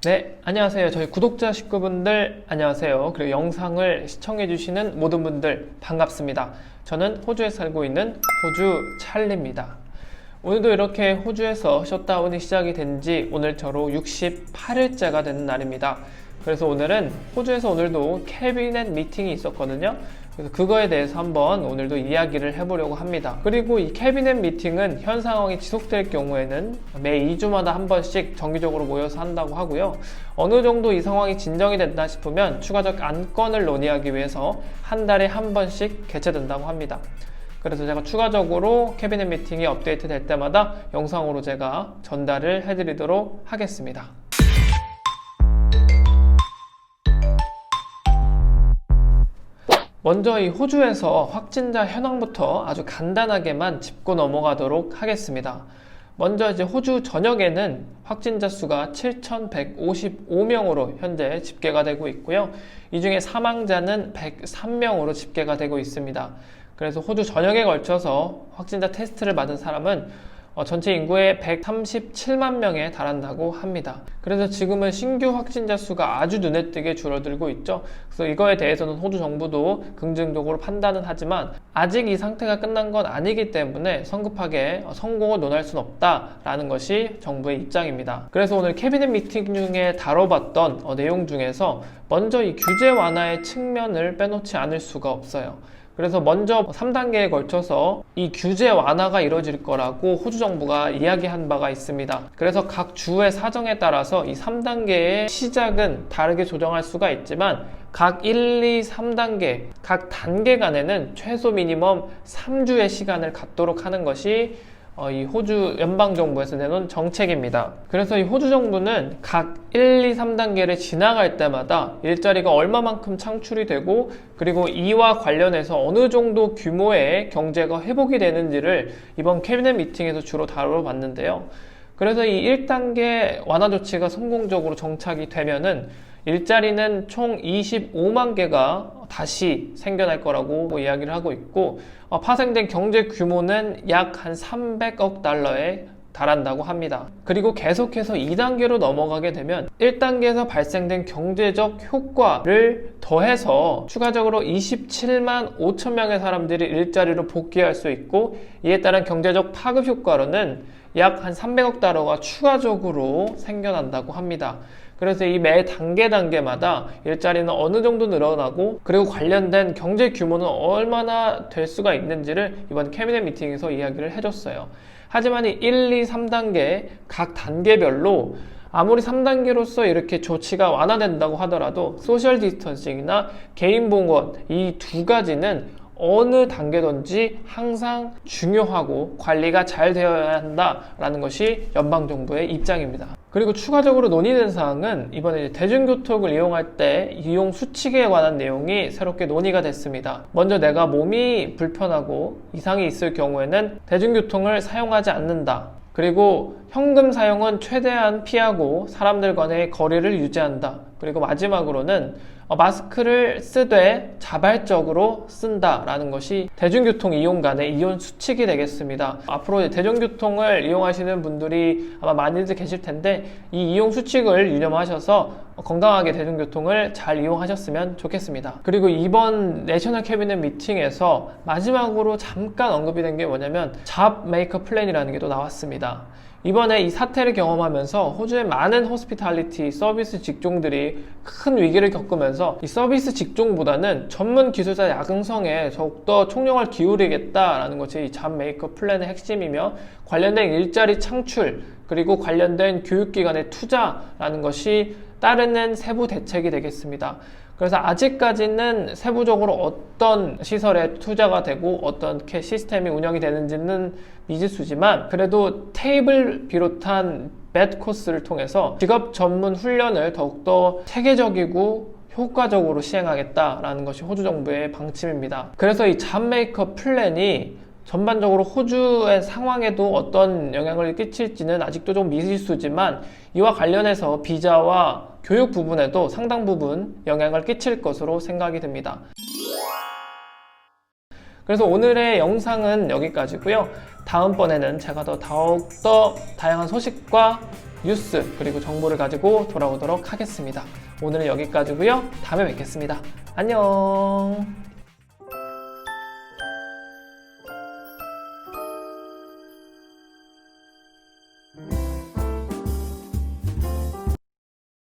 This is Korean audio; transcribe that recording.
네, 안녕하세요. 저희 구독자 식구분들 안녕하세요. 그리고 영상을 시청해주시는 모든 분들 반갑습니다. 저는 호주에 살고 있는 호주 찰리입니다. 오늘도 이렇게 호주에서 셧다운이 시작이 된 지 오늘처로 68일째가 되는 날입니다. 그래서 오늘은 호주에서 오늘도 캐비넷 미팅이 있었거든요. 그래서 그거에 대해서 한번 오늘도 이야기를 해보려고 합니다. 그리고 이 캐비넷 미팅은 현 상황이 지속될 경우에는 매 2주마다 한 번씩 정기적으로 모여서 한다고 하고요. 어느 정도 이 상황이 진정이 된다 싶으면 추가적 안건을 논의하기 위해서 한 달에 한 번씩 개최된다고 합니다. 그래서 제가 추가적으로 캐비넷 미팅이 업데이트 될 때마다 영상으로 제가 전달을 해드리도록 하겠습니다. 먼저 이 호주에서 확진자 현황부터 아주 간단하게만 짚고 넘어가도록 하겠습니다. 먼저 이제 호주 전역에는 확진자 수가 7,155명으로 현재 집계가 되고 있고요. 이 중에 사망자는 103명으로 집계가 되고 있습니다. 그래서 호주 전역에 걸쳐서 확진자 테스트를 받은 사람은 전체 인구의 137만 명에 달한다고 합니다. 그래서 지금은 신규 확진자 수가 아주 눈에 띄게 줄어들고 있죠. 그래서 이거에 대해서는 호주 정부도 긍정적으로 판단은 하지만 아직 이 상태가 끝난 건 아니기 때문에 성급하게 성공을 논할 수는 없다라는 것이 정부의 입장입니다. 그래서 오늘 캐비넷 미팅 중에 다뤄봤던 내용 중에서 먼저 이 규제 완화의 측면을 빼놓지 않을 수가 없어요. 그래서 먼저 3단계에 걸쳐서 이 규제 완화가 이루어질 거라고 호주 정부가 이야기한 바가 있습니다. 그래서 각 주의 사정에 따라서 이 3단계의 시작은 다르게 조정할 수가 있지만 각 1, 2, 3단계, 각 단계 간에는 최소 미니멈 3주의 시간을 갖도록 하는 것이 이 호주 연방정부에서 내놓은 정책입니다. 그래서 이 호주 정부는 각 1, 2, 3단계를 지나갈 때마다 일자리가 얼마만큼 창출이 되고 그리고 이와 관련해서 어느 정도 규모의 경제가 회복이 되는지를 이번 캐비넷 미팅에서 주로 다뤄봤는데요. 그래서 이 1단계 완화 조치가 성공적으로 정착이 되면은 일자리는 총 25만 개가 다시 생겨날 거라고 이야기를 하고 있고 파생된 경제 규모는 약 한 300억 달러에 달한다고 합니다. 그리고 계속해서 2단계로 넘어가게 되면 1단계에서 발생된 경제적 효과를 더해서 추가적으로 27만 5천 명의 사람들이 일자리로 복귀할 수 있고 이에 따른 경제적 파급 효과로는 약 한 300억 달러가 추가적으로 생겨난다고 합니다. 그래서 이 매 단계마다 일자리는 어느 정도 늘어나고 그리고 관련된 경제 규모는 얼마나 될 수가 있는지를 이번 캐비넷 미팅에서 이야기를 해줬어요. 하지만 이 1, 2, 3단계 각 단계별로 아무리 3단계로서 이렇게 조치가 완화된다고 하더라도 소셜 디스턴싱이나 개인 보건 이 두 가지는 어느 단계든지 항상 중요하고 관리가 잘 되어야 한다라는 것이 연방정부의 입장입니다. 그리고 추가적으로 논의된 사항은 이번에 대중교통을 이용할 때 이용 수칙에 관한 내용이 새롭게 논의가 됐습니다. 먼저 내가 몸이 불편하고 이상이 있을 경우에는 대중교통을 사용하지 않는다. 그리고 현금 사용은 최대한 피하고 사람들 간의 거리를 유지한다. 그리고 마지막으로는 마스크를 쓰되 자발적으로 쓴다라는 것이 대중교통 이용 간의 이용 수칙이 되겠습니다. 앞으로 대중교통을 이용하시는 분들이 아마 많이들 계실 텐데 이 이용 수칙을 유념하셔서 건강하게 대중교통을 잘 이용하셨으면 좋겠습니다. 그리고 이번 내셔널 캐비넷 미팅에서 마지막으로 잠깐 언급이 된 게 뭐냐면 잡 메이커 플랜이라는 게 또 나왔습니다. 이번에 이 사태를 경험하면서 호주의 많은 호스피탈리티 서비스 직종들이 큰 위기를 겪으면서 이 서비스 직종보다는 전문 기술자 야근성에 더욱더 총력을 기울이겠다라는 것이 이 잡 메이커 플랜의 핵심이며 관련된 일자리 창출 그리고 관련된 교육기관의 투자라는 것이 따르는 세부 대책이 되겠습니다. 그래서 아직까지는 세부적으로 어떤 시설에 투자가 되고 어떻게 시스템이 운영이 되는지는 미지수지만 그래도 테이블 비롯한 벳 코스를 통해서 직업 전문 훈련을 더욱더 체계적이고 효과적으로 시행하겠다라는 것이 호주 정부의 방침입니다. 그래서 이 잡 메이커 플랜이 전반적으로 호주의 상황에도 어떤 영향을 끼칠지는 아직도 좀 미지수지만 이와 관련해서 비자와 교육 부분에도 상당 부분 영향을 끼칠 것으로 생각이 듭니다. 그래서 오늘의 영상은 여기까지고요. 다음번에는 제가 더욱더 다양한 소식과 뉴스 그리고 정보를 가지고 돌아오도록 하겠습니다. 오늘은 여기까지고요. 다음에 뵙겠습니다. 안녕.